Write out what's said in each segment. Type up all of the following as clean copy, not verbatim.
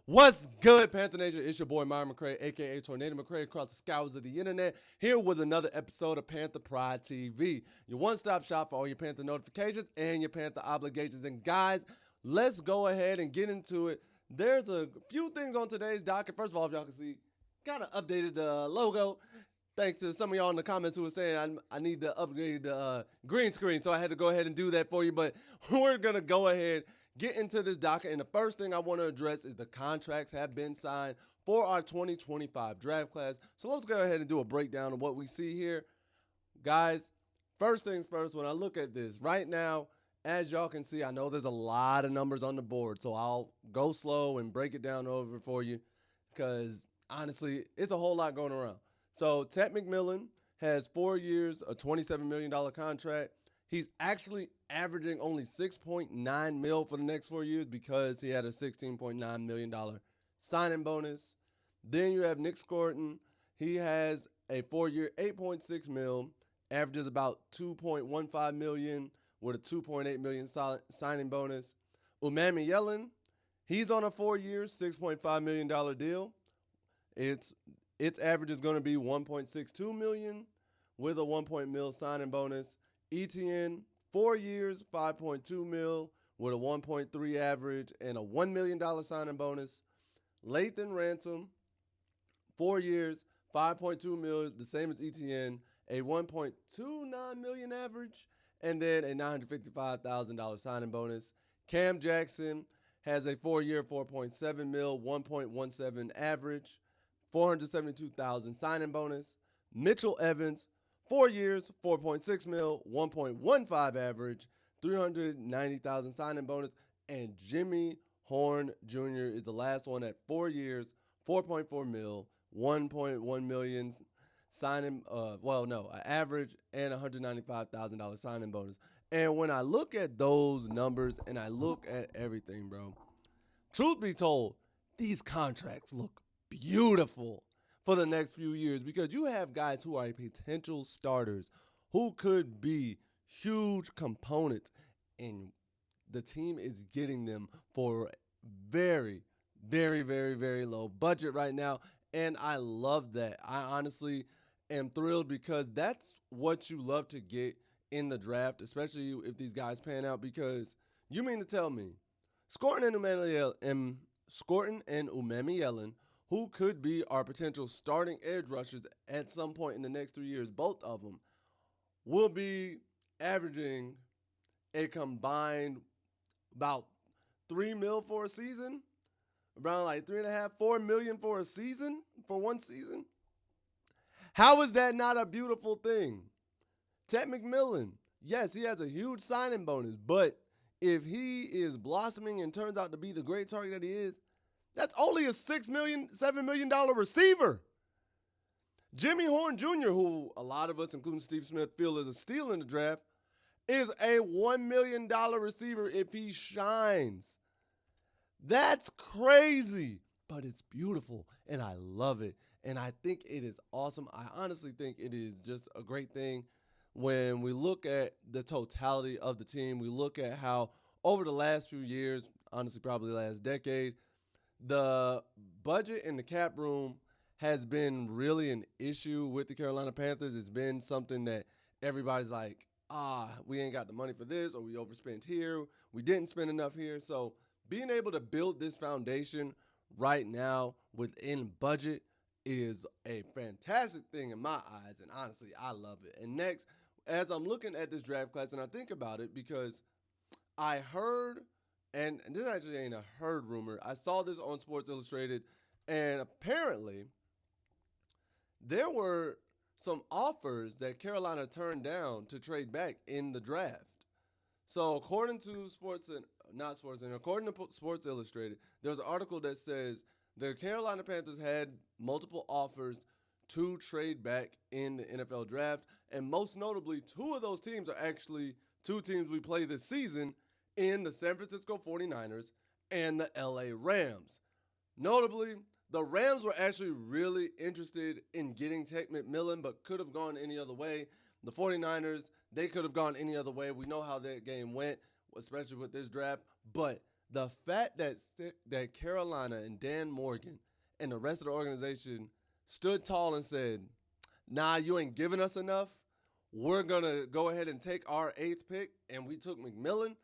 What's good, Panther Nation? It's your boy Myron McRae, aka Tornado McRae, across the skies of the internet, here with another episode of Panther Pride TV, your one-stop shop for all your Panther notifications and your Panther obligations. And guys, let's go ahead and get into it. There's a few things on today's docket. First of all, if y'all can see, kind of updated the logo. Thanks to some of y'all in the comments who were saying I need to upgrade the green screen, so I had to go ahead and do that for you. But we're going to go ahead, get into this docket, and the first thing I want to address is the contracts have been signed for our 2025 draft class. So let's go ahead and do a breakdown of what we see here. Guys, first things first, when I look at this, right now, as y'all can see, I know there's a lot of numbers on the board, so I'll go slow and break it down over for you because, honestly, it's a whole lot going around. So Ted McMillan has 4 years, a $27 million contract. He's actually averaging only $6.9 million for the next 4 years because he had a $16.9 million signing bonus. Then you have Nick Scorton. He has a 4-year, $8.6 million, averages about $2.15 million with a $2.8 million signing bonus. Umami Yellen, he's on a 4-year, $6.5 million deal. Its average is going to be $1.62 million with a $1 million signing bonus. ETN, 4 years, $5.2 million with a 1.3 average and a $1 million signing bonus. Lathan Ransom, 4 years, $5.2 million, the same as ETN, a $1.29 million average, and then a $955,000 signing bonus. Cam Jackson has a 4-year, $4.7 million, 1.17 average, $472,000 signing bonus. Mitchell Evans, 4 years, $4.6 million, 1.15 average, $390,000 signing bonus. And Jimmy Horn Jr. is the last one at 4 years, $4.4 million, 1.1 million signing, an average and $195,000 signing bonus. And when I look at those numbers and I look at everything, bro, truth be told, these contracts look beautiful for the next few years because you have guys who are potential starters who could be huge components, and the team is getting them for very, very, very, very low budget right now, and I love that. I honestly am thrilled because that's what you love to get in the draft, especially if these guys pan out, because you mean to tell me Scorton and Umami Yellen, who could be our potential starting edge rushers at some point in the next 3 years, both of them, will be averaging a combined about $3 million for a season, around like $3.5, $4 million for a season, for one season. How is that not a beautiful thing? Ted McMillan, yes, he has a huge signing bonus, but if he is blossoming and turns out to be the great target that he is, that's only a $7 million receiver. Jimmy Horn Jr., who a lot of us, including Steve Smith, feel is a steal in the draft, is a $1 million receiver if he shines. That's crazy, but it's beautiful, and I love it, and I think it is awesome. I honestly think it is just a great thing when we look at the totality of the team. We look at how over the last few years, honestly probably the last decade, the budget in the cap room has been really an issue with the Carolina Panthers. It's been something that everybody's like, we ain't got the money for this, or we overspent here, we didn't spend enough here. So being able to build this foundation right now within budget is a fantastic thing in my eyes, and honestly, I love it. And next, as I'm looking at this draft class, and I think about it because I heard, and this actually ain't a heard rumor, I saw this on Sports Illustrated, and apparently there were some offers that Carolina turned down to trade back in the draft. So according to according to Sports Illustrated, there's an article that says the Carolina Panthers had multiple offers to trade back in the NFL draft, and most notably, two of those teams are actually two teams we play this season in the San Francisco 49ers and the LA Rams. Notably, the Rams were actually really interested in getting Ted McMillan, but could have gone any other way. The 49ers, they could have gone any other way. We know how that game went, especially with this draft. But The fact that Carolina and Dan Morgan and the rest of the organization stood tall and said, "Nah, you ain't giving us enough. We're gonna go ahead and take our eighth pick," and we took McMillan.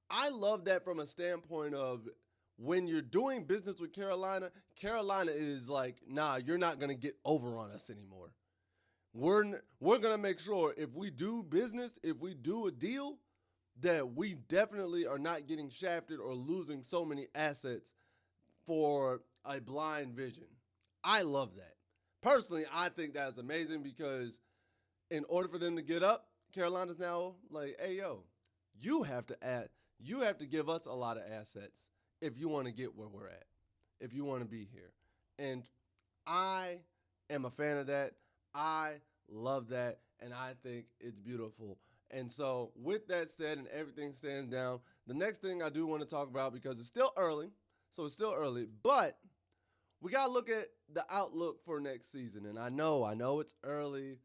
I love that from a standpoint of when you're doing business with Carolina, Carolina is like, "Nah, you're not gonna get over on us anymore. We're gonna make sure if we do business, if we do a deal, that we definitely are not getting shafted or losing so many assets for a blind vision." I love that. Personally, I think that's amazing because in order for them to get up, Carolina's now like, "Hey, yo, you have to give us a lot of assets if you want to get where we're at, if you want to be here." And I am a fan of that. I love that, and I think it's beautiful. And so, with that said, and everything stands down, the next thing I do want to talk about, because it's still early, but we got to look at the outlook for next season. And I know it's early,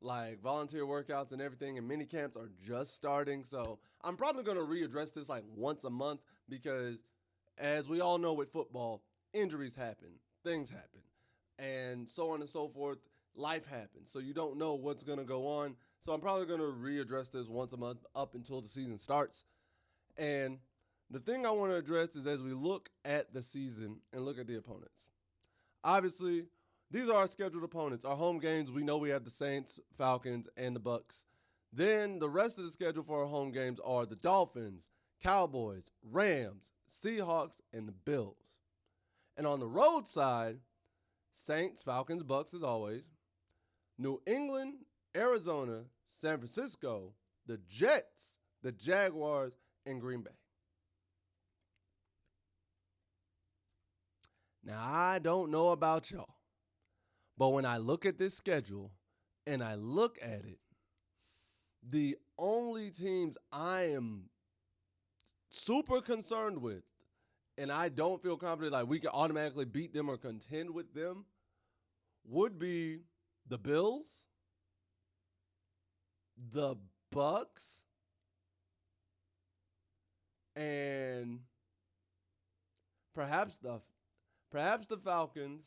like volunteer workouts and everything, and mini camps are just starting. So I'm probably going to readdress this like once a month because, as we all know with football, injuries happen, things happen, and so on and so forth. Life happens, so you don't know what's going to go on. So I'm probably going to readdress this once a month up until the season starts. And the thing I want to address is as we look at the season and look at the opponents. Obviously, these are our scheduled opponents. Our home games, we know we have the Saints, Falcons, and the Bucks. Then the rest of the schedule for our home games are the Dolphins, Cowboys, Rams, Seahawks, and the Bills. And on the road side, Saints, Falcons, Bucks as always, New England, Arizona, San Francisco, the Jets, the Jaguars, and Green Bay. Now, I don't know about y'all, but when I look at this schedule and I look at it, the only teams I am super concerned with, and I don't feel confident like we can automatically beat them or contend with them, would be the Bills, the Bucks, and perhaps the Falcons,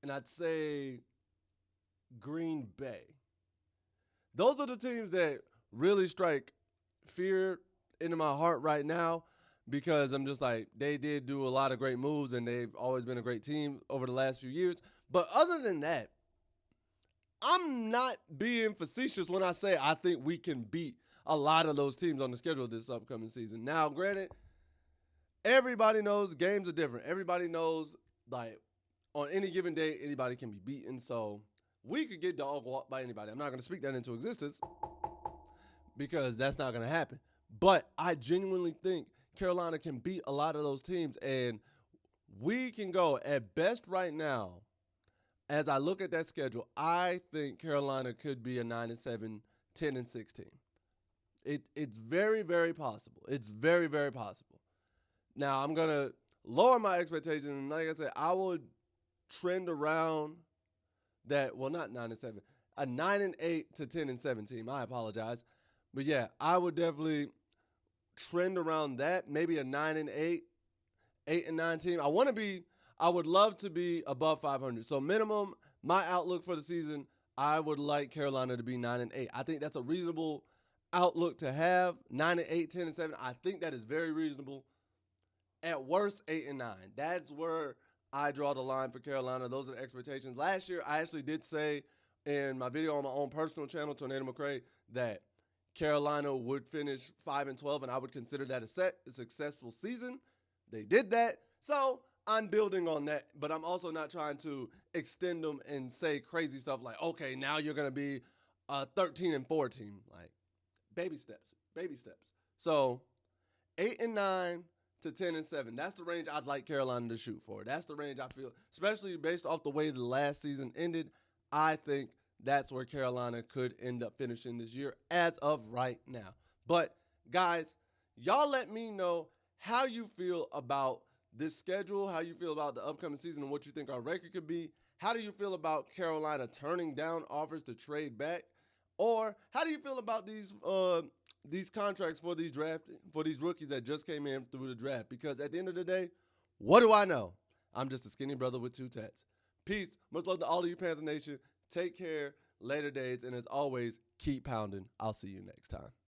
and I'd say Green Bay. Those are the teams that really strike fear into my heart right now because I'm just like, they did do a lot of great moves and they've always been a great team over the last few years. But other than that, I'm not being facetious when I say I think we can beat a lot of those teams on the schedule this upcoming season. Now, granted, everybody knows games are different. Everybody knows, like, on any given day, anybody can be beaten. So we could get dog walked by anybody. I'm not going to speak that into existence because that's not going to happen. But I genuinely think Carolina can beat a lot of those teams. And we can go, at best right now, as I look at that schedule, I think Carolina could be a 9-7, 10-6 team. It's very, very possible. It's very, very possible. Now, I'm going to lower my expectations. And like I said, I would trend around that, well, not 9-7, a 9-8 to 10-7 team. I apologize. But, yeah, I would definitely trend around that, maybe a 9-8, 8-9 team. I would love to be above 500. So minimum, my outlook for the season, I would like Carolina to be 9-8. I think that's a reasonable outlook to have. 9-8, 10-7. I think that is very reasonable. At worst, 8-9. That's where I draw the line for Carolina. Those are the expectations. Last year, I actually did say in my video on my own personal channel, Tornado McRae, that Carolina would finish 5-12, and I would consider that a successful season. They did that. So I'm building on that, but I'm also not trying to extend them and say crazy stuff like, okay, now you're going to be a 13-4 team. Like, baby steps. So 8-9 to 10-7. That's the range I'd like Carolina to shoot for. That's the range I feel, especially based off the way the last season ended. I think that's where Carolina could end up finishing this year as of right now. But, guys, y'all let me know how you feel about this schedule, how you feel about the upcoming season and what you think our record could be. How do you feel about Carolina turning down offers to trade back? Or how do you feel about these these contracts for these rookies that just came in through the draft. Because at the end of the day, what do I know? I'm just a skinny brother with 2 tats. Peace. Much love to all of you, Panther Nation. Take care. Later days. And as always, keep pounding. I'll see you next time.